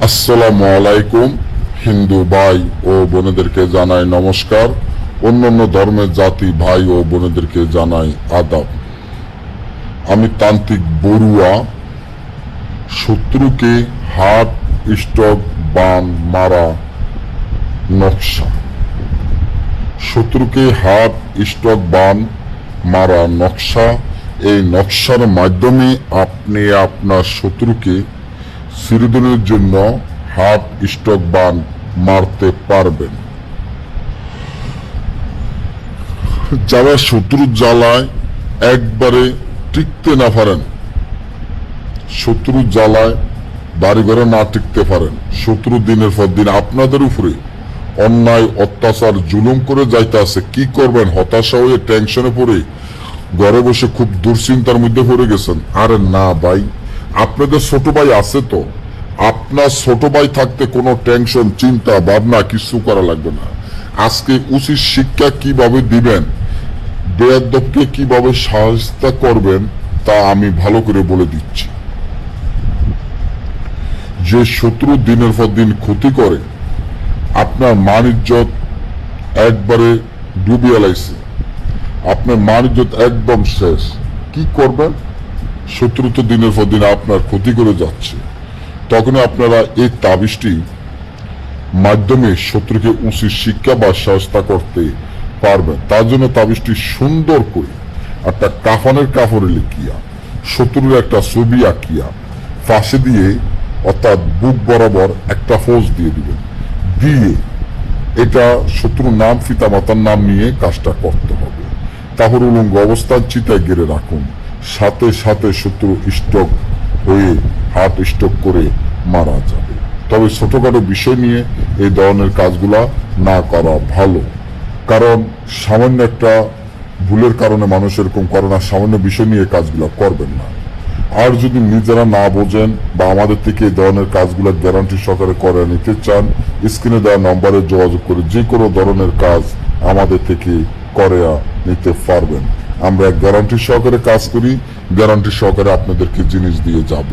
আসসালামু আলাইকুম। হিন্দু ভাই ও বোনেদেরকে জানাই নমস্কার। অন্যান্য ধর্মের জাতি ভাই ও বোনেদেরকে জানাই আদাব। আমি তান্ত্রিক বড়ুয়া। শত্রুকে হাত, স্টক, বান মারা নকশা। শত্রুকে হাত, স্টক, বান মারা নকশা। এই নকশার মাধ্যমে আপনি আপনার শত্রুকে চিরদিনের জন্য হাত, স্টক, বান মারতে পারবেন। যারা শত্রুর জ্বালায় একবারে টিকতে না পারেন, শত্রুর জ্বালায় বাড়িঘরে না টিকতে পারেন, শত্রু দিনের পর দিন আপনাদের উপরে অন্যায় অত্যাচার জুলুম করে যাইতে আছে, কি করবেন হতাশা হয়ে টেনশনে পড়ে ঘরে বসে খুব দুশ্চিন্তার মধ্যে পড়ে গেছেন। আরে না ভাই, আপনাদের ছোট ভাই আছে তো। আপনার ছোট ভাই থাকতে কোনো টেনশন, চিন্তা ভাবনা কিছু করা লাগবে না। আজকে উচিত শিক্ষা কিভাবে দিবেন, বেয়াদবকে কিভাবে সাহায্য করবেন তা আমি ভালো করে বলে দিচ্ছি। যে শত্রু দিনের পর দিন ক্ষতি করে, আপনার মান ইজ্জত একবারে ডুবিয়ে লাইছে, আপনার মান ইজ্জত একদম শেষ, কি করবেন? শত্রু তো দিনের পর দিন আপনার ক্ষতি করে যাচ্ছে। তখন আপনারা এই তাবিজটি মাধ্যমে শত্রুকে উচিত শিক্ষা বা সহায়তা করতে পারবেন। তার জন্য তাবিজটি সুন্দর করে একটা কাফনের কাপড়ে লিখিয়া, শত্রুর একটা ছবি আঁকিয়া ফাঁসে দিয়ে, অর্থাৎ বুক বরাবর একটা ফোঁস দিয়ে দিবেন। দিয়ে এটা শত্রুর নাম, পিতা মাতার নাম নিয়ে কাজটা করতে হবে। তাহলে উলঙ্গ অবস্থান চিতায় গেড়ে রাখুন। সাথে সাথে শত্রু স্টক হয়ে হার্ট স্ট্রোক করে মারা যাবে। তবে ছোটখাটো বিষয় নিয়ে এই ধরনের কাজগুলা না করা ভালো, কারণ সামান্য একটা ভুলের কারণে মানুষ এরকম করে না। সামান্য বিষয় নিয়ে কাজগুলা করবেন না। আর যদি নিজেরা না বোঝেন বা আমাদের থেকে এই ধরনের কাজগুলো গ্যারান্টি সহকারে করে নিতে চান, স্ক্রিনে দেওয়া নম্বরে যোগাযোগ করে যে কোনো ধরনের কাজ আমাদের থেকে করে নিতে পারবেন। আমরা গ্যারান্টি সহকারে কাজ করি, গ্যারান্টি সহকারে আপনাদেরকে জিনিস দিয়ে যাব।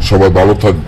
সবাই ভালো থাকবে।